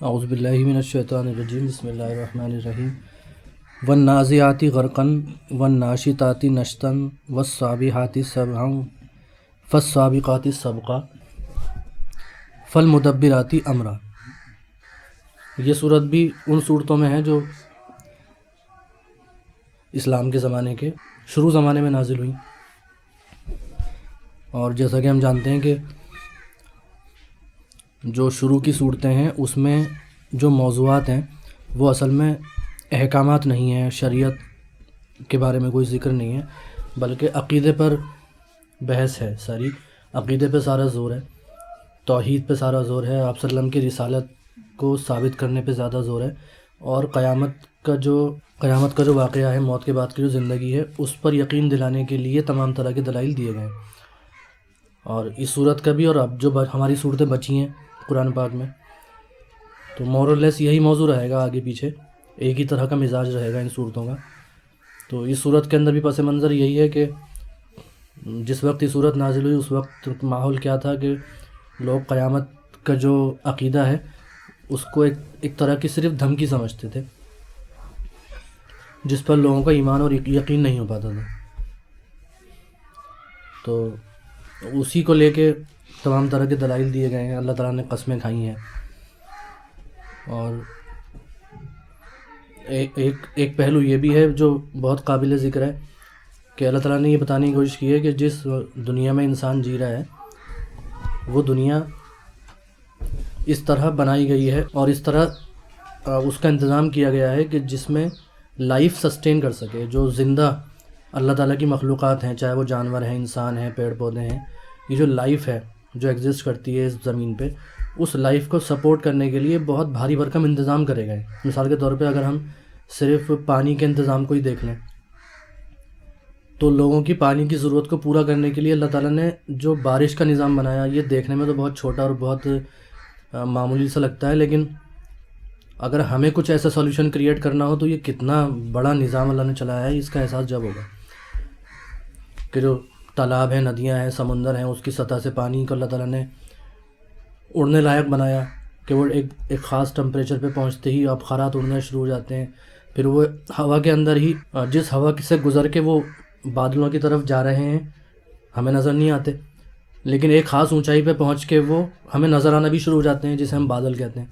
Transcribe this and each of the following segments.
اعوذ باللہ من الشیطان الرجیم، بسم اللہ الرحمن الرحیم۔ والنازعات غرقا والناشطات نشطا والسابحات سبحا فالسابقات سبقا فالمدبرات امرا۔ یہ صورت بھی ان صورتوں میں ہے جو اسلام کے زمانے کے شروع زمانے میں نازل ہوئیں، اور جیسا کہ ہم جانتے ہیں کہ جو شروع کی صورتیں ہیں اس میں جو موضوعات ہیں وہ اصل میں احکامات نہیں ہیں، شریعت کے بارے میں کوئی ذکر نہیں ہے، بلکہ عقیدے پر بحث ہے۔ ساری عقیدے پہ سارا زور ہے، توحید پہ سارا زور ہے، آپ صلی اللہ علیہ وسلم کی رسالت کو ثابت کرنے پہ زیادہ زور ہے، اور قیامت کا جو واقعہ ہے، موت کے بعد کی جو زندگی ہے، اس پر یقین دلانے کے لیے تمام طرح کے دلائل دیے گئے ہیں۔ اور اس صورت کا بھی اور اب جو ہماری صورتیں بچی ہیں قرآن پاک میں، تو مور اور لیس یہی موضوع رہے گا، آگے پیچھے ایک ہی طرح کا مزاج رہے گا ان صورتوں کا۔ تو اس صورت کے اندر بھی پس منظر یہی ہے کہ جس وقت یہ صورت نازل ہوئی اس وقت ماحول کیا تھا کہ لوگ قیامت کا جو عقیدہ ہے اس کو ایک طرح کی صرف دھمکی سمجھتے تھے، جس پر لوگوں کا ایمان اور یقین نہیں ہو پاتا تھا۔ تو اسی کو لے کے تمام طرح کے دلائل دیے گئے ہیں، اللہ تعالیٰ نے قسمیں کھائی ہیں۔ اور ایک پہلو یہ بھی ہے جو بہت قابل ذکر ہے کہ اللہ تعالیٰ نے یہ بتانے کی کوشش کی ہے کہ جس دنیا میں انسان جی رہا ہے وہ دنیا اس طرح بنائی گئی ہے اور اس طرح اس کا انتظام کیا گیا ہے کہ جس میں لائف سسٹین کر سکے۔ جو زندہ اللہ تعالیٰ کی مخلوقات ہیں، چاہے وہ جانور ہیں، انسان ہیں، پیڑ پودے ہیں، یہ جو لائف ہے جو ایگزسٹ کرتی ہے اس زمین پہ، اس لائف کو سپورٹ کرنے کے لیے بہت بھاری بھرکم انتظام کرے گئے۔ مثال کے طور پہ اگر ہم صرف پانی کے انتظام کو ہی دیکھ لیں تو لوگوں کی پانی کی ضرورت کو پورا کرنے کے لیے اللہ تعالیٰ نے جو بارش کا نظام بنایا، یہ دیکھنے میں تو بہت چھوٹا اور بہت معمولی سا لگتا ہے، لیکن اگر ہمیں کچھ ایسا سولوشن کریٹ کرنا ہو تو یہ کتنا بڑا نظام اللہ نے چلایا ہے، اس کا احساس جب ہوگا کہ جو تالاب ہیں، ندیاں ہیں، سمندر ہیں، اس کی سطح سے پانی کو اللہ تعالیٰ نے اڑنے لائق بنایا کہ وہ ایک خاص ٹمپریچر پہ پہنچتے ہی آبخارات اڑنا شروع ہو جاتے ہیں، پھر وہ ہوا کے اندر ہی جس ہوا سے گزر کے وہ بادلوں کی طرف جا رہے ہیں ہمیں نظر نہیں آتے، لیکن ایک خاص اونچائی پہ پہنچ کے وہ ہمیں نظر آنا بھی شروع ہو جاتے ہیں، جسے ہم بادل کہتے ہیں،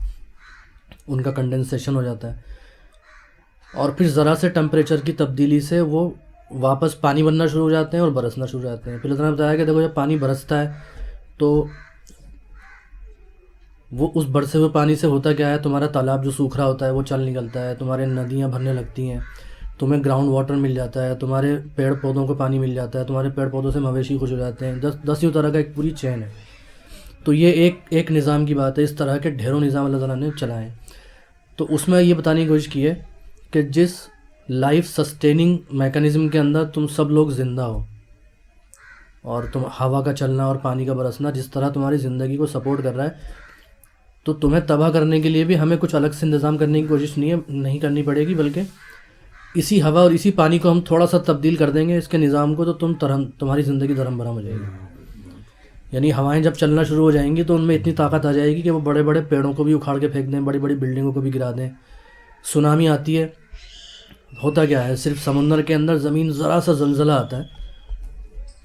ان کا کنڈنسیشن ہو جاتا ہے، اور پھر ذرا سے ٹمپریچر کی تبدیلی سے وہ واپس پانی بننا شروع ہو جاتے ہیں اور برسنا شروع ہو جاتے ہیں۔ پھر اللہ نے بتایا کہ دیکھو جب پانی برستا ہے تو وہ اس برسے ہوئے پانی سے ہوتا کیا ہے، تمہارا تالاب جو سوکھ رہا ہوتا ہے وہ چل نکلتا ہے، تمہارے ندیاں بھرنے لگتی ہیں، تمہیں گراؤنڈ واٹر مل جاتا ہے، تمہارے پیڑ پودوں کو پانی مل جاتا ہے، تمہارے پیڑ پودوں سے مویشی خوش ہو جاتے ہیں، دسیوں طرح کا ایک پوری چین ہے۔ تو یہ ایک نظام کی بات ہے، اس طرح کے ڈھیروں نظام اللہ تعالیٰ نے چلائے ہیں۔ تو اس میں یہ بتانے کی کوشش کی ہے کہ جس لائف سسٹیننگ میکانزم کے اندر تم سب لوگ زندہ ہو، اور تم ہوا کا چلنا اور پانی کا برسنا جس طرح تمہاری زندگی کو سپورٹ کر رہا ہے، تو تمہیں تباہ کرنے کے لیے بھی ہمیں کچھ الگ سے انتظام کرنے کی کوشش نہیں کرنی پڑے گی، بلکہ اسی ہوا اور اسی پانی کو ہم تھوڑا سا تبدیل کر دیں گے اس کے نظام کو، تو تمہاری زندگی دھرم بھرم ہو جائے گی۔ یعنی ہوائیں جب چلنا شروع ہو جائیں گی تو ان میں اتنی طاقت آ جائے گی کہ وہ بڑے بڑے پیڑوں کو بھی اکھاڑ کے پھینک دیں، بڑی بڑی بلڈنگوں کو بھی گرا دیں۔ سونامی آتی ہے، ہوتا کیا ہے، صرف سمندر کے اندر زمین ذرا سا زلزلہ آتا ہے،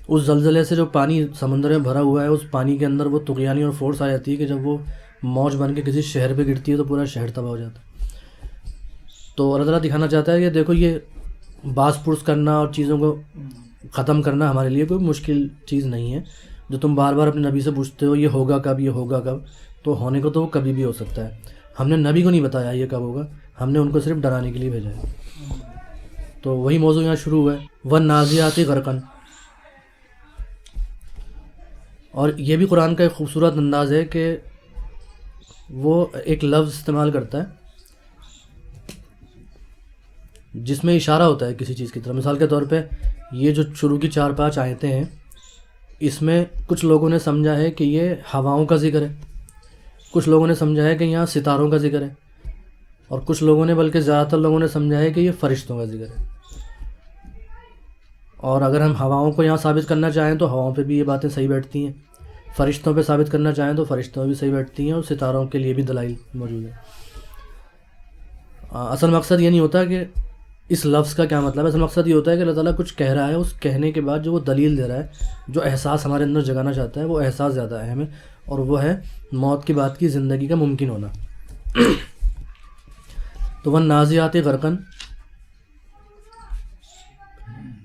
اس زلزلے سے جو پانی سمندر میں بھرا ہوا ہے اس پانی کے اندر وہ طغیانی اور فورس آ جاتی ہے کہ جب وہ موج بن کے کسی شہر پہ گرتی ہے تو پورا شہر تباہ ہو جاتا ہے۔ تو اللہ تعالیٰ دکھانا چاہتا ہے کہ دیکھو یہ باس پرس کرنا اور چیزوں کو ختم کرنا ہمارے لیے کوئی مشکل چیز نہیں ہے۔ جو تم بار بار اپنے نبی سے پوچھتے ہو یہ ہوگا کب، یہ ہوگا کب، تو ہونے کو تو وہ کبھی بھی ہو سکتا ہے۔ ہم نے نبی کو نہیں بتایا یہ کب ہوگا، ہم نے ان کو صرف ڈرانے کے لیے بھیجا ہے۔ تو وہی موضوع یہاں شروع ہوا ہے، والنازعات غرقا۔ اور یہ بھی قرآن کا ایک خوبصورت انداز ہے کہ وہ ایک لفظ استعمال کرتا ہے جس میں اشارہ ہوتا ہے کسی چیز کی طرف۔ مثال کے طور پہ یہ جو شروع کی 4-5 آیتیں ہیں، اس میں کچھ لوگوں نے سمجھا ہے کہ یہ ہواؤں کا ذکر ہے، کچھ لوگوں نے سمجھا ہے کہ یہاں ستاروں کا ذکر ہے، اور کچھ لوگوں نے، بلکہ زیادہ تر لوگوں نے سمجھا ہے کہ یہ فرشتوں کا ذکر ہے۔ اور اگر ہم ہواؤں کو یہاں ثابت کرنا چاہیں تو ہواؤں پہ بھی یہ باتیں صحیح بیٹھتی ہیں، فرشتوں پہ ثابت کرنا چاہیں تو فرشتوں میں بھی صحیح بیٹھتی ہیں، اور ستاروں کے لیے بھی دلائل موجود ہے۔ اصل مقصد یہ نہیں ہوتا کہ اس لفظ کا کیا مطلب ہے، اصل مقصد یہ ہوتا ہے کہ اللہ تعالیٰ کچھ کہہ رہا ہے، اس کہنے کے بعد جو وہ دلیل دے رہا ہے، جو احساس ہمارے اندر جگانا چاہتا ہے، وہ احساس زیادہ اہم ہے، اور وہ ہے موت کے بعد کی زندگی کا ممکن ہونا۔ تو والنازعات غرقاً،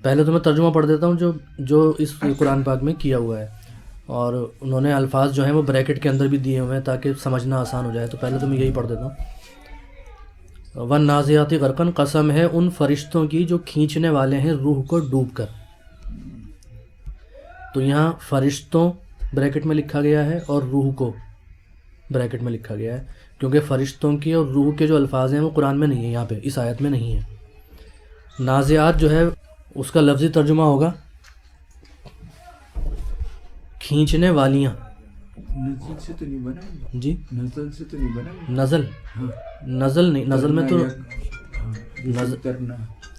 پہلے تو میں ترجمہ پڑھ دیتا ہوں جو اس قرآن پاک میں کیا ہوا ہے، اور انہوں نے الفاظ جو ہیں وہ بریکٹ کے اندر بھی دیے ہوئے ہیں تاکہ سمجھنا آسان ہو جائے۔ تو پہلے تو میں یہی پڑھ دیتا ہوں۔ والنازعات غرقاً، قسم ہے ان فرشتوں کی جو کھینچنے والے ہیں روح کو ڈوب کر۔ تو یہاں فرشتوں بریکٹ میں لکھا گیا ہے اور روح کو بریکٹ میں لکھا گیا ہے، کیونکہ فرشتوں کی اور روح کے جو الفاظ ہیں وہ قرآن میں نہیں ہیں، یہاں پہ اس آیت میں نہیں ہے۔ نازعات جو ہے اس کا لفظی ترجمہ ہوگا کھینچنے والیاں۔ نزل سے تو نہیں بنا جی نزل سے تو نہیں بنا نزل نزل نہیں، نزل میں تو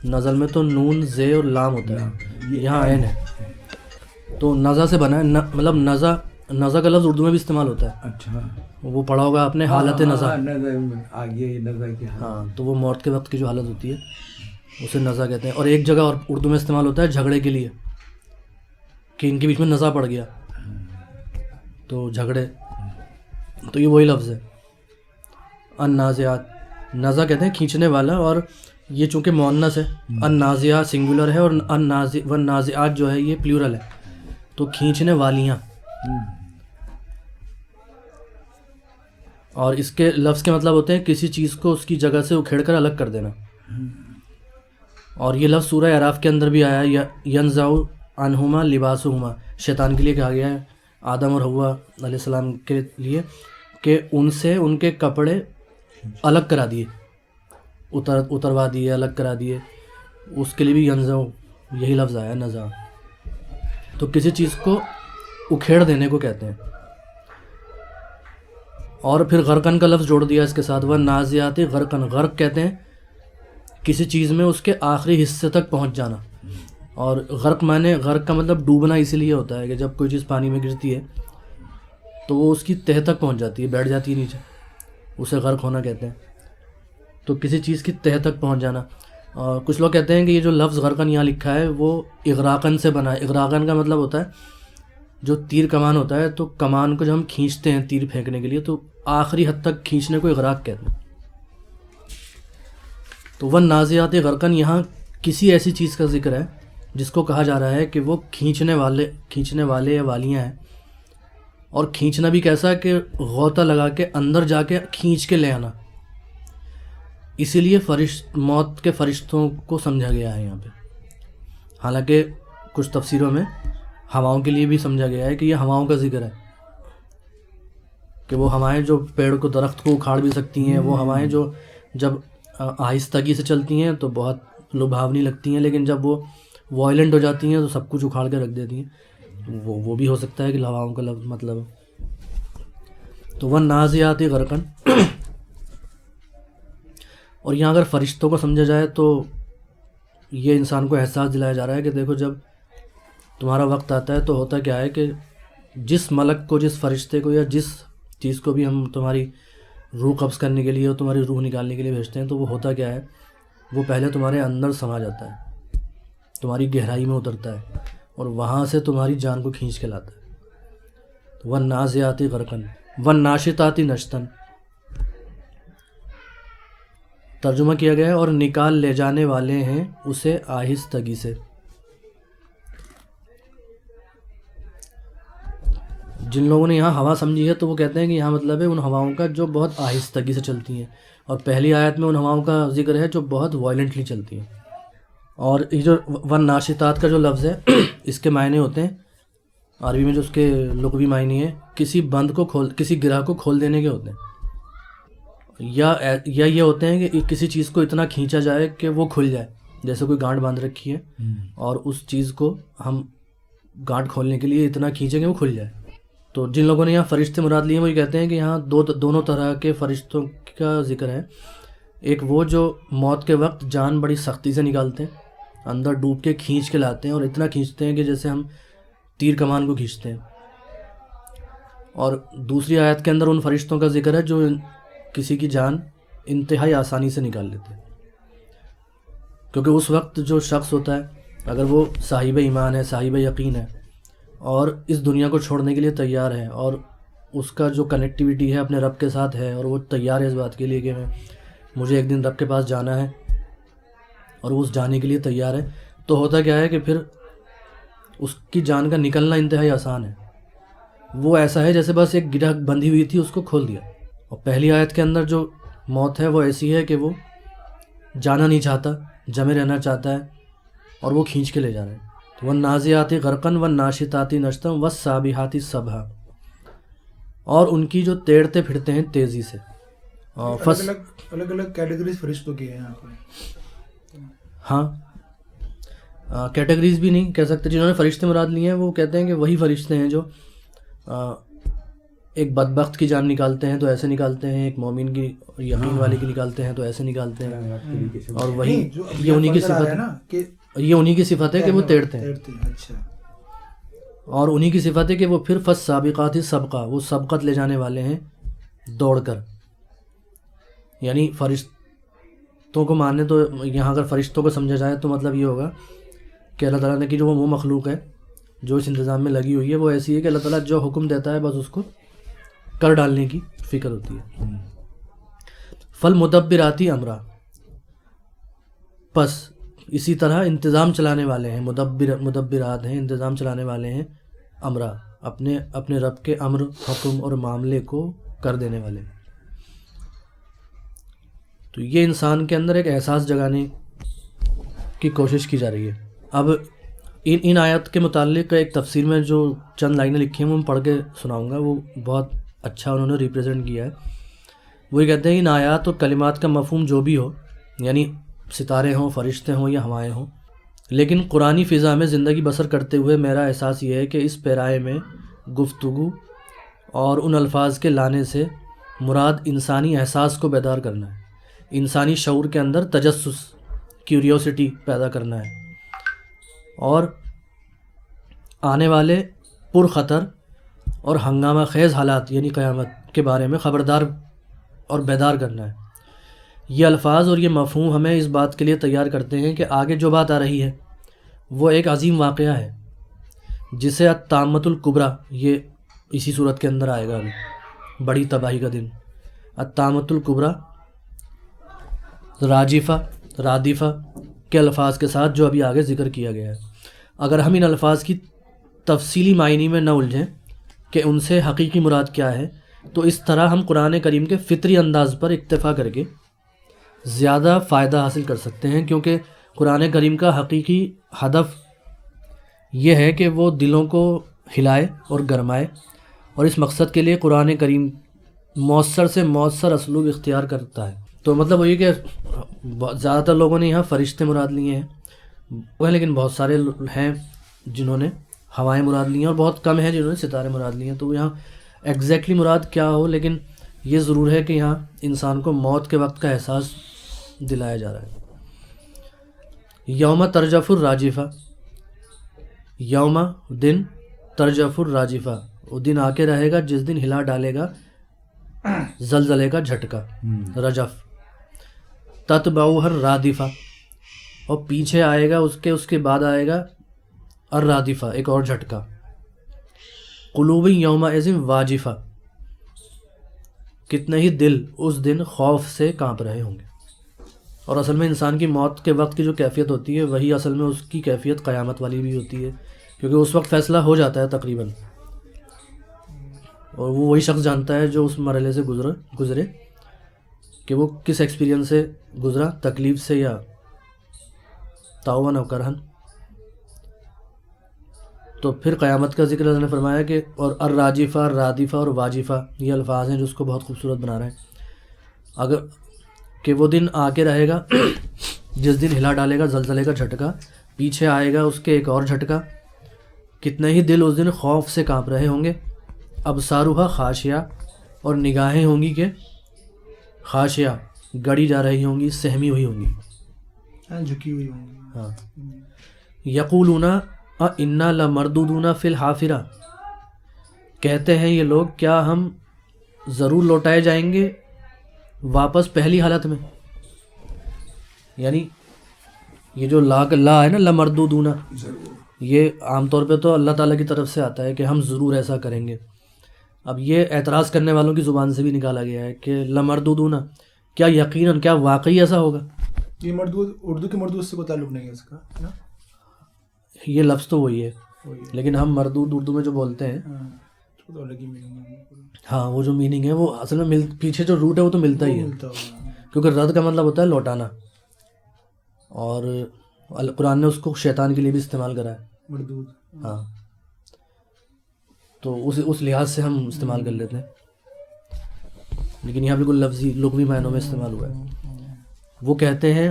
نزل میں تو نون زے اور لام ہوتا ہے، یہاں عین ہے، تو نزا سے بنا ہے، مطلب نزا کا لفظ اردو میں بھی استعمال ہوتا ہے۔ اچھا وہ پڑھا ہوگا آپ نے حالت نزا، ہاں تو وہ موت کے وقت کی جو حالت ہوتی ہے اسے نزا کہتے ہیں۔ اور ایک جگہ اور اردو میں استعمال ہوتا ہے جھگڑے کے لیے، کہ ان کے بیچ میں نزا پڑ گیا تو جھگڑے، تو یہ وہی لفظ ہے النازعات۔ نزا کہتے ہیں کھینچنے والا، اور یہ چونکہ مؤنث ہے، النازعات سنگولر ہے، اور والنازعات جو ہے یہ پلیورل ہے، تو کھینچنے والیاں۔ اور اس کے لفظ کے مطلب ہوتے ہیں کسی چیز کو اس کی جگہ سے اکھیڑ کر الگ کر دینا۔ اور یہ لفظ سورہ اعراف کے اندر بھی آیا ہے، ینزع عنہما لباسہما، شیطان کے لیے کہا گیا ہے، آدم اور حوا علیہ السلام کے لیے، کہ ان سے ان کے کپڑے الگ کرا دیے، اتروا دیے، الگ کرا دیے، اس کے لیے بھی ینزع یہی لفظ آیا نزع، تو کسی چیز کو اکھیڑ دینے کو کہتے ہیں۔ اور پھر غرقن کا لفظ جوڑ دیا اس کے ساتھ، والنازعات غرقن، غرق کہتے ہیں کسی چیز میں اس کے آخری حصے تک پہنچ جانا، اور غرق معنی، غرق کا مطلب ڈوبنا اسی لیے ہوتا ہے کہ جب کوئی چیز پانی میں گرتی ہے تو وہ اس کی تہہ تک پہنچ جاتی ہے، بیٹھ جاتی ہے نیچے، اسے غرق ہونا کہتے ہیں۔ تو کسی چیز کی تہہ تک پہنچ جانا۔ اور کچھ لوگ کہتے ہیں کہ یہ جو لفظ غرقن یہاں لکھا ہے وہ اغراقن سے بنا ہے۔ اغراقن کا مطلب ہوتا ہے جو تیر کمان ہوتا ہے، تو کمان کو جب ہم کھینچتے ہیں تیر پھینکنے کے لیے تو آخری حد تک کھینچنے کو اغراق کہتے ہیں۔ تو والنازعات غرقن، یہاں کسی ایسی چیز کا ذکر ہے جس کو کہا جا رہا ہے کہ وہ کھینچنے والے یا والیاں ہیں، اور کھینچنا بھی کیسا کہ غوطہ لگا کے اندر جا کے کھینچ کے لے آنا، اسی لیے موت کے فرشتوں کو سمجھا گیا ہے یہاں پہ۔ حالانکہ کچھ تفسیروں میں ہواؤں کے لیے بھی سمجھا گیا ہے کہ یہ ہواؤں کا ذکر ہے، کہ وہ ہوائیں جو پیڑ کو، درخت کو اکھاڑ بھی سکتی ہیں، وہ ہوائیں جو جب آہستگی سے چلتی ہیں تو بہت لبھاونی لگتی ہیں، لیکن جب وہ وائلنٹ ہو جاتی ہیں تو سب کچھ اکھاڑ کے رکھ دیتی ہیں، وہ بھی ہو سکتا ہے کہ ہواؤں کا مطلب ہے۔ تو والنازعات غرقاً، اور یہاں اگر فرشتوں کو سمجھا جائے تو یہ انسان کو احساس دلایا جا رہا ہے کہ دیکھو جب تمہارا وقت آتا ہے تو ہوتا کیا ہے کہ جس ملک کو، جس فرشتے کو، یا جس چیز کو بھی ہم تمہاری روح قبض کرنے کے لیے اور تمہاری روح نکالنے کے لیے بھیجتے ہیں، تو وہ ہوتا کیا ہے، وہ پہلے تمہارے اندر سما جاتا ہے، تمہاری گہرائی میں اترتا ہے، اور وہاں سے تمہاری جان کو کھینچ کے لاتا ہے۔ والنازعات غرقاً والناشطات نشطاً، ترجمہ کیا گیا ہے اور نکال لے جانے والے ہیں اسے آہستگی سے۔ جن لوگوں نے یہاں ہوا سمجھی ہے تو وہ کہتے ہیں کہ یہاں مطلب ہے ان ہواؤں کا جو بہت آہستگی سے چلتی ہیں، اور پہلی آیت میں ان ہواؤں کا ذکر ہے جو بہت وائلنٹلی چلتی ہیں۔ اور یہ جو والناشطات کا جو لفظ ہے اس کے معنی ہوتے ہیں عربی میں، جو اس کے لغوی معنی ہے کسی بند کو کسی گرہ کو کھول دینے کے ہوتے ہیں، یا یہ ہوتے ہیں کہ کسی چیز کو اتنا کھینچا جائے کہ وہ کھل جائے، جیسے کوئی گانٹھ باندھ رکھی ہے اور اس چیز کو ہم گانٹھ کھولنے کے لیے اتنا کھینچیں کہ وہ کھل جائے۔ تو جن لوگوں نے یہاں فرشتے مراد لیے ہیں وہ یہ کہتے ہیں کہ یہاں دونوں طرح کے فرشتوں کا ذکر ہے۔ ایک وہ جو موت کے وقت جان بڑی سختی سے نکالتے ہیں، اندر ڈوب کے کھینچ کے لاتے ہیں، اور اتنا کھینچتے ہیں کہ جیسے ہم تیر کمان کو کھینچتے ہیں، اور دوسری آیت کے اندر ان فرشتوں کا ذکر ہے جو کسی کی جان انتہائی آسانی سے نکال لیتے ہیں، کیونکہ اس وقت جو شخص ہوتا ہے اگر وہ صاحب ایمان ہے، صاحب یقین ہے، اور اس دنیا کو چھوڑنے کے لیے تیار ہے، اور اس کا جو کنیکٹیویٹی ہے اپنے رب کے ساتھ ہے، اور وہ تیار ہے اس بات کے لیے کہ مجھے ایک دن رب کے پاس جانا ہے، اور وہ اس جانے کے لیے تیار ہے، تو ہوتا کیا ہے کہ پھر اس کی جان کا نکلنا انتہائی آسان ہے۔ وہ ایسا ہے جیسے بس ایک گرہ بندھی ہوئی تھی، اس کو کھول دیا۔ اور پہلی آیت کے اندر جو موت ہے وہ ایسی ہے کہ وہ جانا نہیں چاہتا، جمے رہنا چاہتا ہے، اور وہ کھینچ کے لے جا رہے ہیں۔ وَالنَّازِعَاتِ غَرْقًا وَالنَّاشِطَاتِ نَشْطًا وَالسَّابِحَاتِ سَبْحًا، اور ان کی جو تیڑتے پھرتے ہیں تیزی سے۔ الگ الگ کیٹیگریز فرشتوں کی ہیں یہاں پر۔ ہاں، کیٹیگریز بھی نہیں کہہ سکتے۔ جنہوں نے فرشتے مراد لیے ہیں وہ کہتے ہیں کہ وہی فرشتے ہیں جو ایک بدبخت کی جان نکالتے ہیں تو ایسے نکالتے ہیں، ایک مومن کی یقین والے کی نکالتے ہیں تو ایسے نکالتے ہیں، اور وہی یہ انہی کی صفت ہے، یہ انہی کی صفت ہے کہ وہ تیڑتے ہیں، اچھا، اور انہی کی صفت ہے کہ وہ پھر فالسابقات سبقہ، وہ سبقت لے جانے والے ہیں دوڑ کر۔ یعنی فرشتوں کو ماننے تو یہاں اگر فرشتوں کو سمجھا جائے تو مطلب یہ ہوگا کہ اللہ تعالیٰ نے کی جو وہ مخلوق ہے جو اس انتظام میں لگی ہوئی ہے وہ ایسی ہے کہ اللہ تعالیٰ جو حکم دیتا ہے بس اس کو کر ڈالنے کی فکر ہوتی ہے۔ فالمدبراتی امرا، پس اسی طرح انتظام چلانے والے ہیں، مدبرات ہیں، انتظام چلانے والے ہیں، امرا اپنے رب کے امر، حکم اور معاملے کو کر دینے والے۔ تو یہ انسان کے اندر ایک احساس جگانے کی کوشش کی جا رہی ہے۔ اب ان آیات کے متعلق ایک تفسیر میں جو چند لائنیں لکھی ہیں وہ میں پڑھ کے سناؤں گا، وہ بہت اچھا انہوں نے ریپریزنٹ کیا ہے۔ وہ یہ کہتے ہیں ان آیات اور کلمات کا مفہوم جو بھی ہو، یعنی ستارے ہوں، فرشتے ہوں یا ہوائیں ہوں، لیکن قرآنی فضا میں زندگی بسر کرتے ہوئے میرا احساس یہ ہے کہ اس پیرائے میں گفتگو اور ان الفاظ کے لانے سے مراد انسانی احساس کو بیدار کرنا ہے، انسانی شعور کے اندر تجسس، کیوریوسٹی پیدا کرنا ہے، اور آنے والے پرخطر اور ہنگامہ خیز حالات یعنی قیامت کے بارے میں خبردار اور بیدار کرنا ہے۔ یہ الفاظ اور یہ مفہوم ہمیں اس بات کے لیے تیار کرتے ہیں کہ آگے جو بات آ رہی ہے وہ ایک عظیم واقعہ ہے جسے الطامۃ الکبریٰ، یہ اسی صورت کے اندر آئے گا، ابھی بڑی تباہی کا دن، الطامۃ الکبریٰ راجفہ، رادفہ کے الفاظ کے ساتھ جو ابھی آگے ذکر کیا گیا ہے۔ اگر ہم ان الفاظ کی تفصیلی معنی میں نہ الجھیں کہ ان سے حقیقی مراد کیا ہے، تو اس طرح ہم قرآن کریم کے فطری انداز پر اکتفا کر کے زیادہ فائدہ حاصل کر سکتے ہیں، کیونکہ قرآن کریم کا حقیقی ہدف یہ ہے کہ وہ دلوں کو ہلائے اور گرمائے، اور اس مقصد کے لیے قرآن کریم مؤثر سے مؤثر اسلوب اختیار کرتا ہے۔ تو مطلب وہی کہ زیادہ تر لوگوں نے یہاں فرشتے مراد لیے ہیں، لیکن بہت سارے ہیں جنہوں نے ہوائیں مراد لی ہیں، اور بہت کم ہیں جنہوں نے ستارے مراد لیے ہیں۔ تو یہاں ایگزیکٹلی مراد کیا ہو، لیکن یہ ضرور ہے کہ یہاں انسان کو موت کے وقت کا احساس دلایا جا رہا ہے۔ یوم ترجف الراجفہ، یوم دن، ترجف الراجفہ، وہ دن آ کے رہے گا جس دن ہلا ڈالے گا زلزلے کا جھٹکا، رجف، تتبعها الرادفہ، اور پیچھے آئے گا اس کے بعد آئے گا الرادفہ، ایک اور جھٹکا، قلوب یومئذ واجفہ، کتنے ہی دل اس دن خوف سے کانپ رہے ہوں گے۔ اور اصل میں انسان کی موت کے وقت کی جو کیفیت ہوتی ہے وہی اصل میں اس کی کیفیت قیامت والی بھی ہوتی ہے، کیونکہ اس وقت فیصلہ ہو جاتا ہے تقریباً، اور وہ وہی شخص جانتا ہے جو اس مرحلے سے گزرے کہ وہ کس ایکسپیرینس سے گزرا، تکلیف سے یا تعاون و کرہن۔ تو پھر قیامت کا ذکر اللہ نے فرمایا کہ اور الراجفہ، الرادفہ اور واجفہ، یہ الفاظ ہیں جو اس کو بہت خوبصورت بنا رہے ہیں۔ اگر کہ وہ دن آ کے رہے گا جس دن ہلا ڈالے گا زلزلے کا جھٹکا، پیچھے آئے گا اس کے ایک اور جھٹکا، کتنے ہی دل اس دن خوف سے کانپ رہے ہوں گے۔ ابصارها خاشعہ، اور نگاہیں ہوں گی کہ خاشعہ، گڑی جا رہی ہوں گی، سہمی ہوئی ہوں گی، جھکی ہوئی ہوں گی۔ ہاں، یقولون انا لمردودون فی الحافرہ، کہتے ہیں یہ لوگ کیا ہم ضرور لوٹائے جائیں گے واپس پہلی حالت میں. یعنی یہ جو لا ہے نا لمردودون، یہ عام طور پہ تو اللہ تعالیٰ کی طرف سے آتا ہے کہ ہم ضرور ایسا کریں گے. اب یہ اعتراض کرنے والوں کی زبان سے بھی نکالا گیا ہے کہ لمردودون، کیا یقیناً، کیا واقعی ایسا ہوگا؟ یہ مردود اردو کے مردود سے کوئی تعلق نہیں ہے اس کا نا؟ یہ لفظ تو وہی ہے، وہی ہے. لیکن ہم مردود اردو میں جو بولتے ہیں ہاں، اس کو تو الگ ہی meaning ہے. ہاں، وہ جو میننگ ہے وہ اصل میں پیچھے جو روٹ ہے وہ تو ملتا ہی ہے، ملتا ہوگا. کیونکہ رد کا مطلب ہوتا ہے لوٹانا، اور قرآن نے اس کو شیطان کے لیے بھی استعمال کرا ہے. مردود. ہاں، تو اس لحاظ سے ہم استعمال کر لیتے ہیں، لیکن یہاں بالکل لفظی لغوی معنوں میں استعمال ہوا ہے. وہ کہتے ہیں،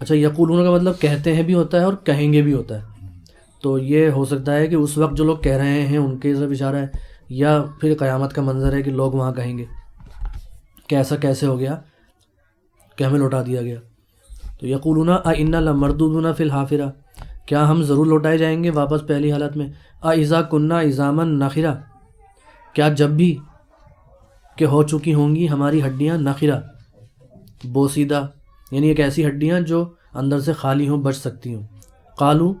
اچھا یقولون کا مطلب کہتے ہیں بھی ہوتا ہے اور کہیں گے بھی ہوتا ہے. تو یہ ہو سکتا ہے کہ اس وقت جو لوگ کہہ رہے ہیں ان کے طرف اشارہ ہے، یا پھر قیامت کا منظر ہے کہ لوگ وہاں کہیں گے کہ ایسا کیسے ہو گیا کہ ہمیں لوٹا دیا گیا. تو یقولون انا لمردودون فی الحافرہ، کیا ہم ضرور لوٹائے جائیں گے واپس پہلی حالت میں. اذا کننا عظاما نخرہ، کیا جب بھی کہ ہو چکی ہوں گی ہماری ہڈیاں نخرہ، بوسیدہ، یعنی ایک ایسی ہڈیاں جو اندر سے خالی ہوں، بچ سکتی ہوں. قالو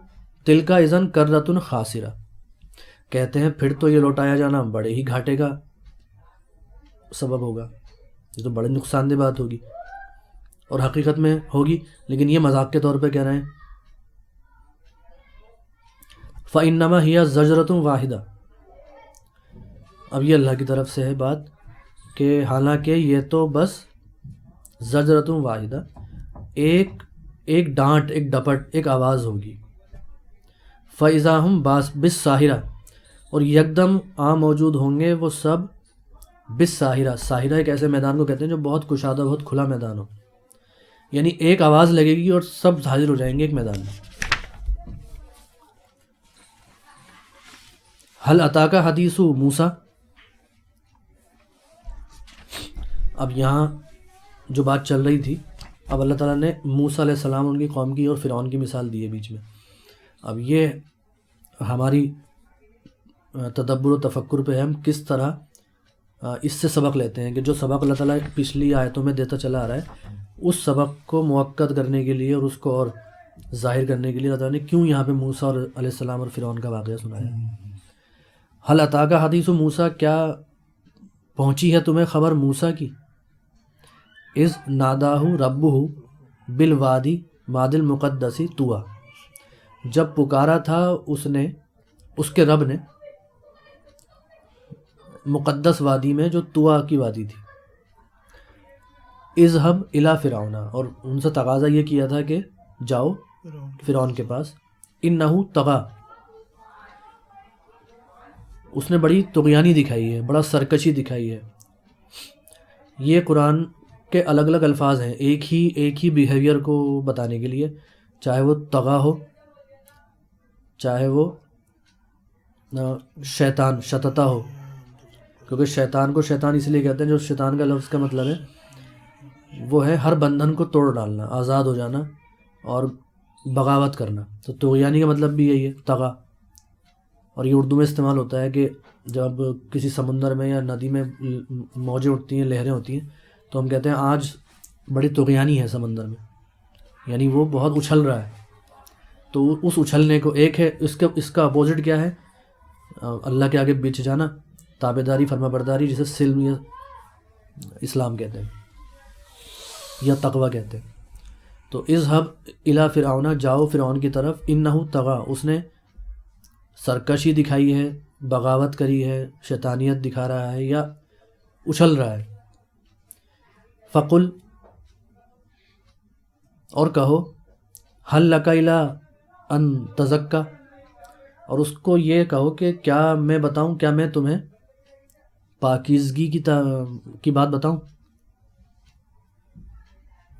تلک اذن کرۃ خاسرہ، کہتے ہیں پھر تو یہ لوٹایا جانا بڑے ہی گھاٹے کا سبب ہوگا، یہ تو بڑے نقصان دہ بات ہوگی، اور حقیقت میں ہوگی، لیکن یہ مذاق کے طور پہ کہہ رہے ہیں. فَإِنَّمَا هِيَ زَجْرَةٌ وَاحِدَةٌ، اب یہ اللہ کی طرف سے ہے بات کہ حالانکہ یہ تو بس زجرۃ واحدہ، ایک ڈانٹ، ایک ڈپٹ، ایک آواز ہوگی. فَإِذَا هُمْ بِالسَّاہرہ، اور یکدم موجود ہوں گے وہ سب بالساہرہ. ساہرہ ایک ایسے میدان کو کہتے ہیں جو بہت کشادہ، بہت کھلا میدان ہو، یعنی ایک آواز لگے گی اور سب حاضر ہو جائیں گے ایک میدان میں. حل اتاک حدیث موسیٰ، اب یہاں جو بات چل رہی تھی، اب اللہ تعالیٰ نے موسیٰ علیہ السلام ان کی قوم کی اور فرعون کی مثال دی ہے بیچ میں. اب یہ ہماری تدبر و تفکر پہ ہم کس طرح اس سے سبق لیتے ہیں کہ جو سبق اللہ تعالیٰ پچھلی آیتوں میں دیتا چلا آ رہا ہے، اس سبق کو موقت کرنے کے لیے اور اس کو اور ظاہر کرنے کے لیے اللہ تعالیٰ نے کیوں یہاں پہ موسیٰ علیہ السلام اور فرعون کا واقعہ سنایا. حل اتاک حدیث موسیٰ، کیا پہنچی ہے تمہیں خبر موسیٰ کی. اذ ناداہ ربہ بالوادی وادی المقدس طویٰ، جب پکارا تھا اس کے رب نے مقدس وادی میں جو طویٰ کی وادی تھی. اذهب الی فرعون، اور ان سے تقاضا یہ کیا تھا کہ جاؤ فرعون کے پاس. انہ طغی، اس نے بڑی طغیانی دکھائی ہے، بڑا سرکشی دکھائی ہے. یہ قرآن کے الگ الگ الفاظ ہیں ایک ہی بیہیویئر کو بتانے کے لیے، چاہے وہ طغی ہو، چاہے وہ شیطان شتتا ہو، کیونکہ شیطان کو شیطان اس لیے کہتے ہیں، جو شیطان کا لفظ کا مطلب ہے وہ ہے ہر بندھن کو توڑ ڈالنا، آزاد ہو جانا اور بغاوت کرنا. تو طغیانی کا مطلب بھی یہی ہے، طغی. اور یہ اردو میں استعمال ہوتا ہے کہ جب کسی سمندر میں یا ندی میں موجیں اٹھتی ہیں، لہریں ہوتی ہیں، تو ہم کہتے ہیں آج بڑی طغیانی ہے سمندر میں، یعنی وہ بہت اچھل رہا ہے. تو اس اچھلنے کو ایک ہے، اس کا اپوزٹ کیا ہے، اللہ کے آگے بچ جانا، تابع داری، فرما برداری، جسے سلم یا اسلام کہتے ہیں یا تقوی کہتے ہیں. تو اذهب الی فرعون، جاؤ فرعون کی طرف. انہ طغی، اس نے سرکشی دکھائی ہے، بغاوت کری ہے، شیطانیت دکھا رہا ہے یا اچھل رہا ہے. فقل، اور کہو، حل لک الی ان تزکی، اور اس کو یہ کہو کہ کیا میں بتاؤں، کیا میں تمہیں پاکیزگی کی بات بتاؤں،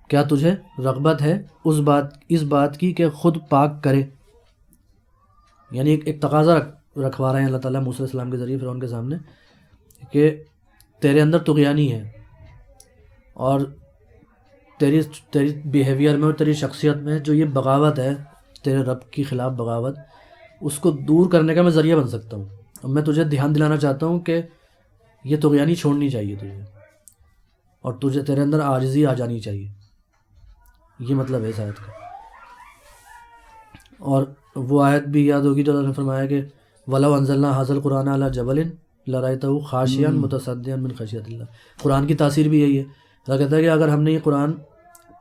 کیا تجھے رغبت ہے اس بات کی کہ خود پاک کرے. یعنی ایک تقاضا رکھوا رہے ہیں اللہ تعالیٰ موسیٰ علیہ السلام کے ذریعے فرعون کے سامنے کہ تیرے اندر طغیانی ہے، اور تیری بیہیویئر میں اور تیری شخصیت میں جو یہ بغاوت ہے، تیرے رب کی خلاف بغاوت، اس کو دور کرنے کا میں ذریعہ بن سکتا ہوں. اب میں تجھے دھیان دلانا چاہتا ہوں کہ یہ طغیانی چھوڑنی چاہیے تجھے، اور تیرے اندر عاجزی آ جانی چاہیے. یہ مطلب ہے اس آیت کا. اور وہ آیت بھی یاد ہوگی جو اللہ نے فرمایا کہ وَلَوْ أَنزَلْنَا هَذَا الْقُرْآنَ عَلَى جَبَلٍ لَرَأَيْتَهُ خَاشِعًا مُتَصَدِّعًا مِنْ خَشْيَةِ اللَّهِ. قرآن کی تاثیر بھی یہی ہے. اللہ کہتا ہے کہ اگر ہم نے یہ قرآن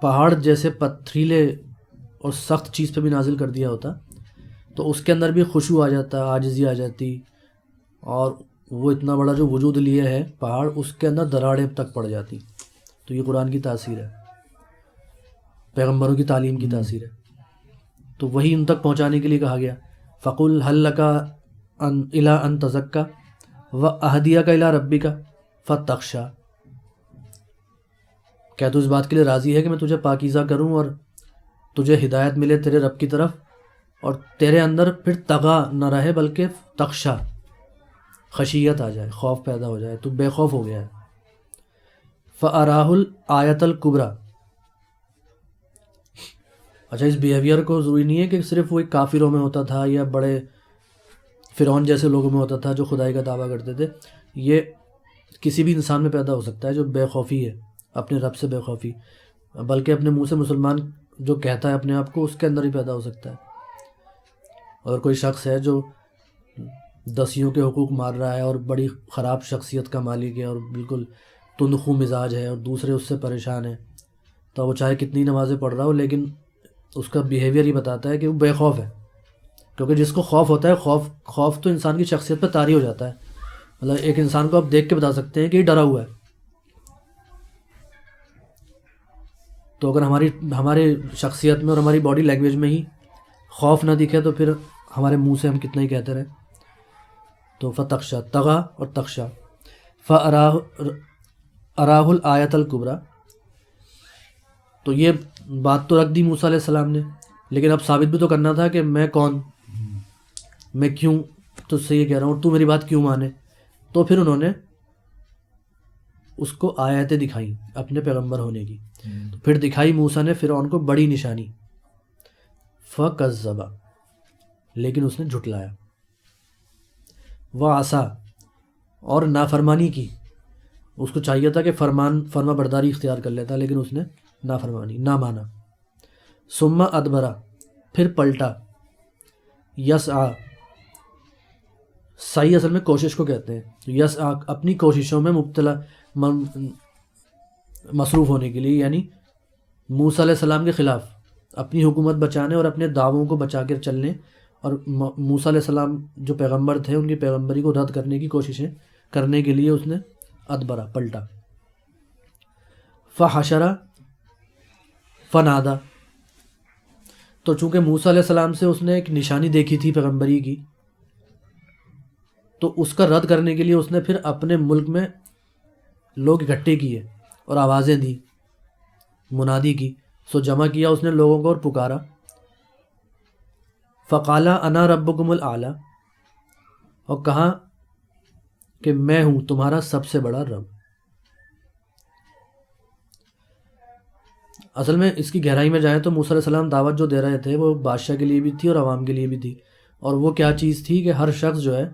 پہاڑ جیسے پتھریلے اور سخت چیز پہ بھی نازل کر دیا ہوتا تو اس کے اندر بھی خشوع آ جاتا، عاجزی آ جاتی، اور وہ اتنا بڑا جو وجود لیے ہے پہاڑ، اس کے اندر دراڑیں تک پڑ جاتی. تو یہ قرآن کی تاثیر ہے، پیغمبروں کی تعلیم کی تاثیر ہے. تو وہی ان تک پہنچانے کے لیے کہا گیا فَقُلْ هَلْ لَكَ إِلَىٰ أَن تَزَكَّىٰ وَأَهْدِيَكَ إِلَىٰ رَبِّكَ فَاتَّخْشَىٰ. کیا تو اس بات کے لیے راضی ہے کہ میں تجھے پاکیزہ کروں اور تجھے ہدایت ملے تیرے رب کی طرف، اور تیرے اندر پھر طغا نہ رہے بلکہ تخشا، خشیت آ جائے، خوف پیدا ہو جائے، تو بے خوف ہو گیا ہے. فَأَرَاهُ الْآيَةَ الْكُبْرَىٰ. اچھا، اس بیہیویئر کو ضروری نہیں ہے کہ صرف وہی کافروں میں ہوتا تھا یا بڑے فرعون جیسے لوگوں میں ہوتا تھا جو خدائی کا دعویٰ کرتے تھے. یہ کسی بھی انسان میں پیدا ہو سکتا ہے جو بے خوفی ہے، اپنے رب سے بے خوفی، بلکہ اپنے منہ سے مسلمان جو کہتا ہے اپنے آپ کو، اس کے اندر ہی پیدا ہو سکتا ہے. اور کوئی شخص ہے جو دسیوں کے حقوق مار رہا ہے اور بڑی خراب شخصیت کا مالک ہے اور بالکل تندخو مزاج ہے، اور دوسرے اس سے پریشان ہیں، تو وہ چاہے کتنی نمازیں پڑھ رہا ہو لیکن اس کا بیہیویئر ہی بتاتا ہے کہ وہ بے خوف ہے. کیونکہ جس کو خوف ہوتا ہے، خوف تو انسان کی شخصیت پہ طاری ہو جاتا ہے. مطلب ایک انسان کو آپ دیکھ کے بتا سکتے ہیں کہ یہ ڈرا ہوا ہے. تو اگر ہماری شخصیت میں اور ہماری باڈی لینگویج میں ہی خوف نہ دکھے تو پھر ہمارے منہ سے ہم کتنا ہی کہتے رہیں. تو فتخشا، طغا اور تخشا. فَأَرَاهُ الْآيَةَ الْكُبْرَىٰ. تو یہ بات تو رکھ دی موسیٰ علیہ السلام نے، لیکن اب ثابت بھی تو کرنا تھا کہ میں کون، میں کیوں تجھ سے یہ کہہ رہا ہوں، تو میری بات کیوں مانے. تو پھر انہوں نے اس کو آیتیں دکھائیں اپنے پیغمبر ہونے کی. پھر دکھائی موسیٰ نے فرعون کو بڑی نشانی. فَكَذَّبَ، لیکن اس نے جھٹلایا. وَعَصَىٰ، اور نافرمانی کی. اس کو چاہیے تھا کہ فرما برداری اختیار کر لیتا، لیکن اس نے نافرمانی، نہ مانا. ثُمَّ أَدْبَرَ، پھر پلٹا. يَسْعَىٰ، سعی اصل میں کوشش کو کہتے ہیں. یسعیٰ، اپنی کوششوں میں مصروف ہونے کے لیے، یعنی موسیٰ علیہ السلام کے خلاف اپنی حکومت بچانے اور اپنے دعووں کو بچا کر چلنے، اور موسیٰ علیہ السلام جو پیغمبر تھے ان کی پیغمبری کو رد کرنے کی کوششیں کرنے کے لیے اس نے ادبرا، پلٹا. فحشر فنادا، تو چونکہ موسیٰ علیہ السلام سے اس نے ایک نشانی دیکھی تھی پیغمبری کی، تو اس کا رد کرنے کے لیے اس نے پھر اپنے ملک میں لوگ اکٹھے کیے اور آوازیں دی، منادی کی. سو جمع کیا اس نے لوگوں کو اور پکارا. فقال انا ربکم الاعلی، اور کہا کہ میں ہوں تمہارا سب سے بڑا رب. اصل میں اس کی گہرائی میں جائیں تو موسیٰ علیہ السلام دعوت جو دے رہے تھے وہ بادشاہ کے لیے بھی تھی اور عوام کے لیے بھی تھی. اور وہ کیا چیز تھی کہ ہر شخص جو ہے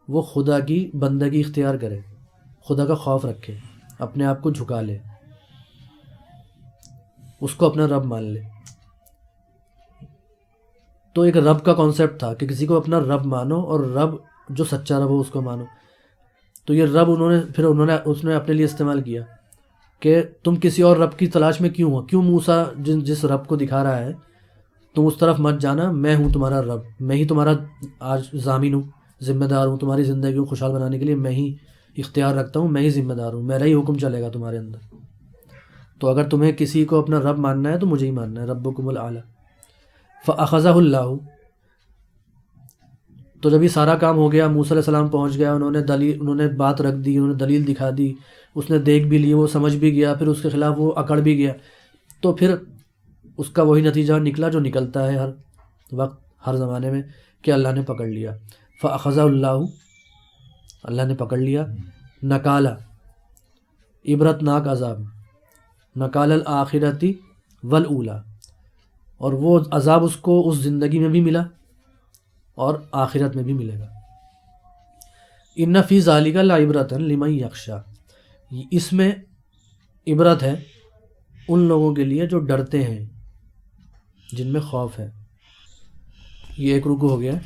وہ خدا کی بندگی اختیار کرے، خدا کا خوف رکھے، اپنے آپ کو جھکا لے، اس کو اپنا رب مان لے. تو ایک رب کا کانسیپٹ تھا کہ کسی کو اپنا رب مانو اور رب جو سچا رب ہو اس کو مانو. تو یہ رب اس نے اپنے لیے استعمال کیا کہ تم کسی اور رب کی تلاش میں کیوں ہو، کیوں موسیٰ جس رب کو دکھا رہا ہے تم اس طرف مت جانا، میں ہوں تمہارا رب، میں ہی تمہارا آج ضامن ہوں، ذمہ دار ہوں. تمہاری زندگی کو خوشحال بنانے کے لیے میں ہی اختیار رکھتا ہوں، میں ہی ذمہ دار ہوں، میرا ہی حکم چلے گا تمہارے اندر. تو اگر تمہیں کسی کو اپنا رب ماننا ہے تو مجھے ہی ماننا ہے، ربکم الاعلی. فاخذہ اللہ، تو جب یہ سارا کام ہو گیا، موسیٰ علیہ السلام پہنچ گیا، انہوں نے بات رکھ دی، انہوں نے دلیل دکھا دی، اس نے دیکھ بھی لی، وہ سمجھ بھی گیا، پھر اس کے خلاف وہ اکڑ بھی گیا. تو پھر اس کا وہی نتیجہ نکلا جو نکلتا ہے ہر وقت ہر زمانے میں، کہ اللہ نے پکڑ لیا. فاخذہ اللہ نے پکڑ لیا. نکالا، عبرت ناک عذاب، نکال الآخرتی والاولی، اور وہ عذاب اس کو اس زندگی میں بھی ملا اور آخرت میں بھی ملے گا. ان فی ذالک لعبرۃ لمن یخشی، اس میں عبرت ہے ان لوگوں کے لیے جو ڈرتے ہیں، جن میں خوف ہے. یہ ایک رکوع ہو گیا ہے،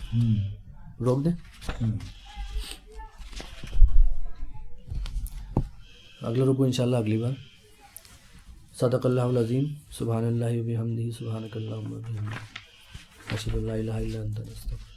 روک دیں. اگلا رکوع انشاءاللہ اگلی بار. صدق اللہ العظیم. سبحان اللہ و بحمدہ، سبحانک اللہم و بحمدک، اشہد ان لا الہ الا انت، استغفرک.